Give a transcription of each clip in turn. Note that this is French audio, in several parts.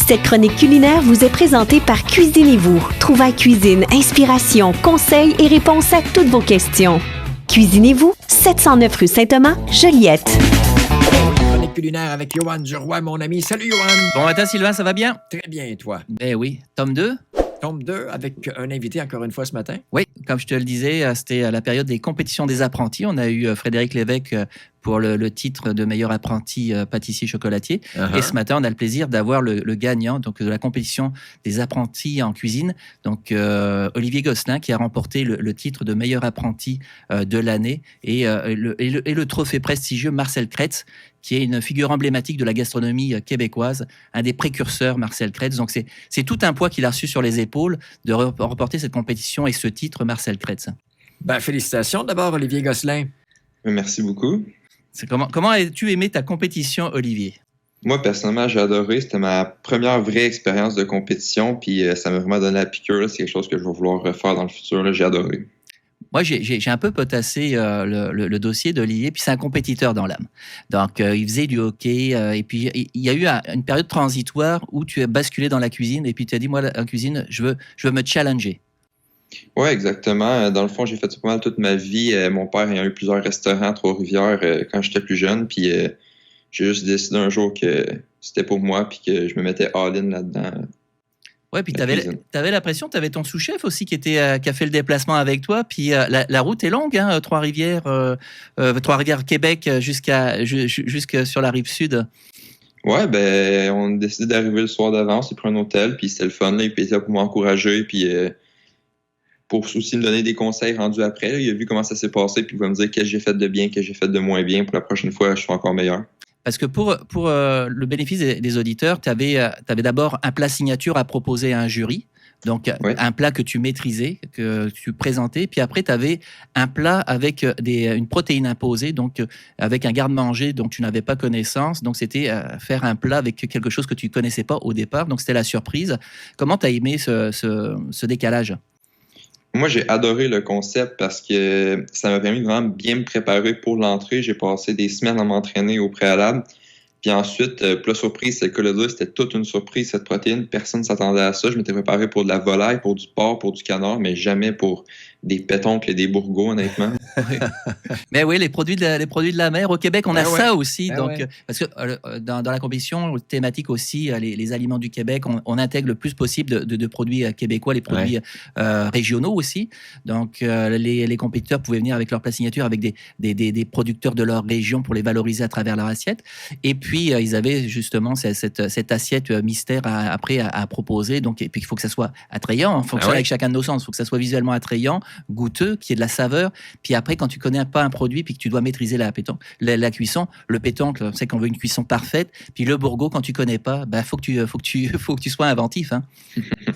Cette chronique culinaire vous est présentée par Cuisinez-vous. Trouvailles cuisine, inspiration, conseils et réponses à toutes vos questions. Cuisinez-vous, 709 rue Saint-Thomas, Joliette. Chronique culinaire avec Yoann Duroy, mon ami. Salut Yoann! Bon matin Sylvain, ça va bien? Très bien, et toi? Eh oui, tome 2? Tome 2 avec un invité encore une fois ce matin. Oui, comme je te le disais, c'était la période des compétitions des apprentis. On a eu Frédéric Lévesque pour le titre de meilleur apprenti pâtissier chocolatier. Et ce matin, on a le plaisir d'avoir le gagnant donc, de la compétition des apprentis en cuisine, donc Olivier Gosselin, qui a remporté le titre de meilleur apprenti de l'année et le trophée prestigieux Marcel Kretz, qui est une figure emblématique de la gastronomie québécoise, un des précurseurs, Marcel Kretz. Donc c'est tout un poids qu'il a reçu sur les épaules de remporter cette compétition et ce titre, Marcel Kretz. Ben, félicitations d'abord, Olivier Gosselin. Merci beaucoup. Comment as-tu aimé ta compétition, Olivier? Moi, personnellement, j'ai adoré. C'était ma première vraie expérience de compétition, puis ça m'a vraiment donné la piqûre. Là. C'est quelque chose que je vais vouloir refaire dans le futur. Là. J'ai adoré. Moi, j'ai un peu potassé le dossier d'Olivier, puis c'est un compétiteur dans l'âme. Donc, il faisait du hockey, et puis il y a eu une période transitoire où tu as basculé dans la cuisine, et puis tu as dit, moi, la cuisine, je veux me challenger. Oui, exactement. Dans le fond, j'ai fait ça pas mal toute ma vie. Mon père ayant eu plusieurs restaurants à Trois-Rivières quand j'étais plus jeune, puis j'ai juste décidé un jour que c'était pour moi, puis que je me mettais all-in là-dedans. Ouais, puis t'avais la pression, t'avais ton sous-chef aussi qui a fait le déplacement avec toi, puis la route est longue, hein, Trois-Rivières, Québec jusque sur la rive sud. Ouais, ben on a décidé d'arriver le soir d'avance, il pris un hôtel, puis c'était le fun, là, il était là pour m'encourager, puis pour aussi me donner des conseils rendus après. Là, il a vu comment ça s'est passé, puis il va me dire qu'est-ce que j'ai fait de bien, qu'est-ce que j'ai fait de moins bien, pour la prochaine fois, je suis encore meilleur. Parce que pour le bénéfice des auditeurs, tu avais d'abord un plat signature à proposer à un jury. Donc, un plat que tu maîtrisais, que tu présentais. Puis après, tu avais un plat avec une protéine imposée, donc avec un garde-manger dont tu n'avais pas connaissance. Donc, c'était faire un plat avec quelque chose que tu ne connaissais pas au départ. Donc, c'était la surprise. Comment tu as aimé ce décalage? Moi, j'ai adoré le concept parce que ça m'a permis de vraiment bien me préparer pour l'entrée. J'ai passé des semaines à m'entraîner au préalable. Puis ensuite, plat surprise, c'est le cas de dire, c'était toute une surprise, cette protéine. Personne ne s'attendait à ça. Je m'étais préparé pour de la volaille, pour du porc, pour du canard, mais jamais pour des pétoncles et des bourgots, honnêtement. Mais oui, les produits de la mer. Au Québec, on a ça aussi. Ben donc, parce que dans la compétition thématique aussi, les aliments du Québec, on intègre le plus possible de produits québécois, les produits régionaux aussi. Donc, les compétiteurs pouvaient venir avec leur plat signature, avec des producteurs de leur région pour les valoriser à travers leur assiette. Et puis, ils avaient justement cette assiette mystère après à proposer. Donc, et puis, il faut que ça soit attrayant. Il fonctionne avec chacun de nos sens. Il faut que ça soit visuellement attrayant, goûteux, qu'il y ait de la saveur. Puis après, quand tu connais pas un produit, puis que tu dois maîtriser la cuisson, le pétoncle, on sait qu'on veut une cuisson parfaite. Puis le bourgot, quand tu connais pas, faut que tu sois inventif. Hein.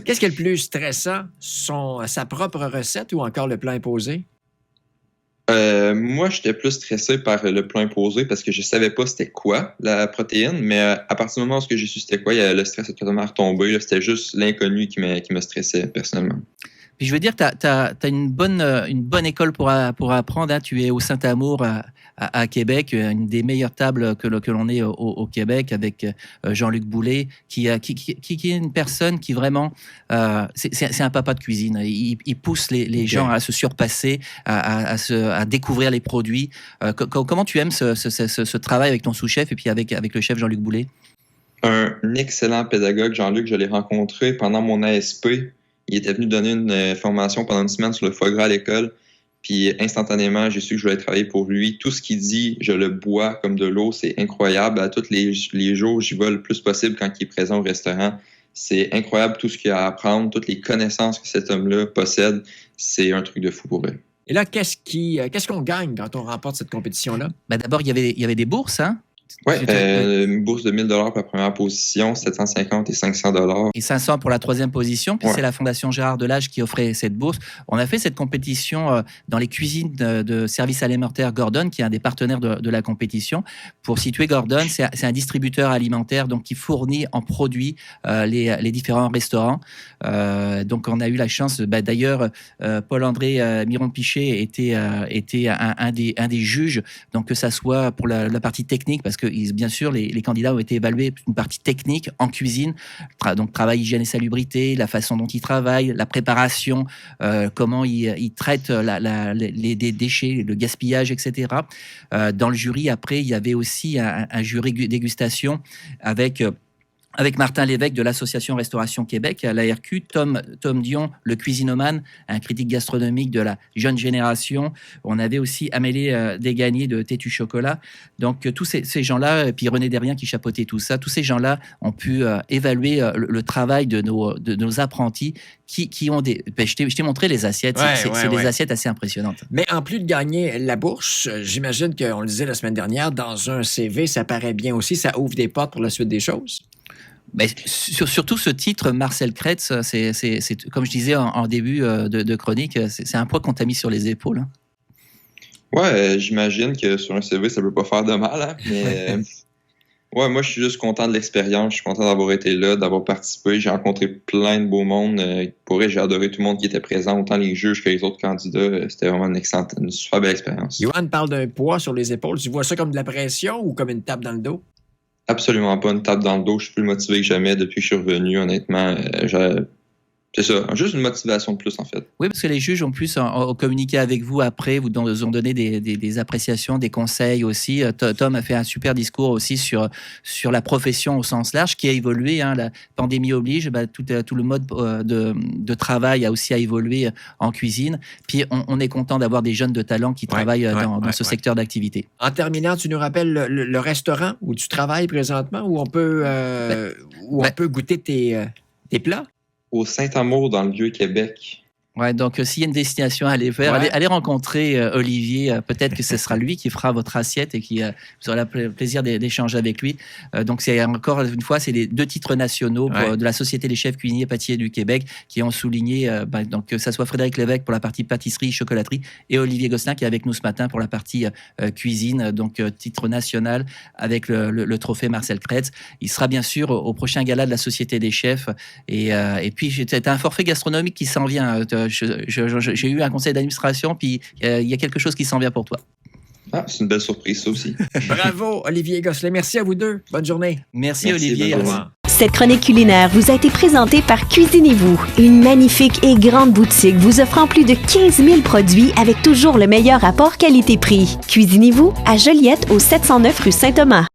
Qu'est-ce qui est le plus stressant? Sa propre recette ou encore le plat imposé? Moi, j'étais plus stressé par le plat imposé parce que je savais pas c'était quoi la protéine, mais à partir du moment où j'ai su c'était quoi, le stress est totalement retombé. Là, c'était juste l'inconnu qui me stressait personnellement. Puis je veux dire, tu as une bonne école pour apprendre. Hein. Tu es au Saint-Amour à Québec, une des meilleures tables que l'on ait au Québec, avec Jean-Luc Boulet, qui est une personne qui vraiment... c'est un papa de cuisine. Il pousse les gens à se surpasser, à découvrir les produits. Comment tu aimes ce travail avec ton sous-chef et puis avec le chef Jean-Luc Boulet? Un excellent pédagogue, Jean-Luc, je l'ai rencontré pendant mon ASP. Il était venu donner une formation pendant une semaine sur le foie gras à l'école. Puis instantanément, j'ai su que je voulais travailler pour lui. Tout ce qu'il dit, je le bois comme de l'eau. C'est incroyable. À tous les jours, j'y vais le plus possible quand il est présent au restaurant. C'est incroyable tout ce qu'il a à apprendre, toutes les connaissances que cet homme-là possède. C'est un truc de fou pour lui. Et là, qu'est-ce qu'on gagne quand on remporte cette compétition-là? Ben d'abord, il y avait des bourses, hein? Oui, une bourse de 1 000 $ pour la première position, 750 et 500 $. Et 500 pour la troisième position. Puis c'est la Fondation Gérard Delage qui offrait cette bourse. On a fait cette compétition dans les cuisines de services alimentaires Gordon, qui est un des partenaires de la compétition. Pour situer Gordon, c'est un distributeur alimentaire donc qui fournit en produits les différents restaurants. Donc on a eu la chance, d'ailleurs, Paul-André Miron-Pichet était un des juges, donc que ça soit pour la partie technique, parce que bien sûr, les candidats ont été évalués une partie technique en cuisine, donc travail, hygiène et salubrité, la façon dont ils travaillent, la préparation, comment ils traitent les déchets, le gaspillage, etc. Dans le jury, après, il y avait aussi un jury dégustation avec Martin Lévesque de l'Association Restauration Québec, à l'ARQ, Tom Dion, le cuisinomane, un critique gastronomique de la jeune génération. On avait aussi Amélie Desgagnés de Tétu Chocolat. Donc, tous ces gens-là, et puis René Derrien qui chapeautait tout ça, tous ces gens-là ont pu évaluer le travail de nos apprentis qui ont des... je t'ai montré les assiettes. C'est des assiettes assez impressionnantes. Mais en plus de gagner la bourse, j'imagine qu'on le disait la semaine dernière, dans un CV, ça paraît bien aussi, ça ouvre des portes pour la suite des choses. Mais surtout ce titre, Marcel Kretz, c'est comme je disais en début de chronique, c'est un poids qu'on t'a mis sur les épaules. Ouais, j'imagine que sur un CV, ça peut pas faire de mal, hein, mais moi je suis juste content de l'expérience, je suis content d'avoir été là, d'avoir participé, j'ai rencontré plein de beaux mondes, pour vrai, j'ai adoré tout le monde qui était présent, autant les juges que les autres candidats, c'était vraiment une super belle expérience. Johan parle d'un poids sur les épaules, tu vois ça comme de la pression ou comme une tape dans le dos? Absolument pas une tape dans le dos. Je suis plus motivé que jamais depuis que je suis revenu, honnêtement. C'est ça, juste une motivation de plus, en fait. Oui, parce que les juges ont plus communiqué avec vous après, vous ont donné des appréciations, des conseils aussi. Tom a fait un super discours aussi sur la profession au sens large, qui a évolué. Hein, la pandémie oblige, tout le mode de travail a aussi évolué en cuisine. Puis on est content d'avoir des jeunes de talent qui travaillent dans ce secteur d'activité. En terminant, tu nous rappelles le restaurant où tu travailles présentement, où on peut, on peut goûter tes plats? Au Saint-Amour, dans le Vieux-Québec. Ouais, donc s'il y a une destination à aller faire, allez rencontrer Olivier. Peut-être que ce sera lui qui fera votre assiette et qui vous aurez le plaisir d'échanger avec lui. Donc c'est encore une fois, c'est les 2 titres nationaux de la Société des chefs cuisiniers pâtissiers du Québec qui ont souligné donc que ça soit Frédéric Lévesque pour la partie pâtisserie, chocolaterie et Olivier Gosselin qui est avec nous ce matin pour la partie cuisine. Donc titre national avec le trophée Marcel Kretz. Il sera bien sûr au prochain gala de la Société des chefs et puis c'est un forfait gastronomique qui s'en vient. J'ai eu un conseil d'administration, puis il y a quelque chose qui s'en vient pour toi. Ah, c'est une belle surprise, ça aussi. Bravo, Olivier Gosselin. Merci à vous deux. Bonne journée. Merci Olivier. Au revoir. Cette chronique culinaire vous a été présentée par Cuisinez-vous, une magnifique et grande boutique vous offrant plus de 15 000 produits avec toujours le meilleur rapport qualité-prix. Cuisinez-vous à Joliette au 709 rue Saint-Thomas.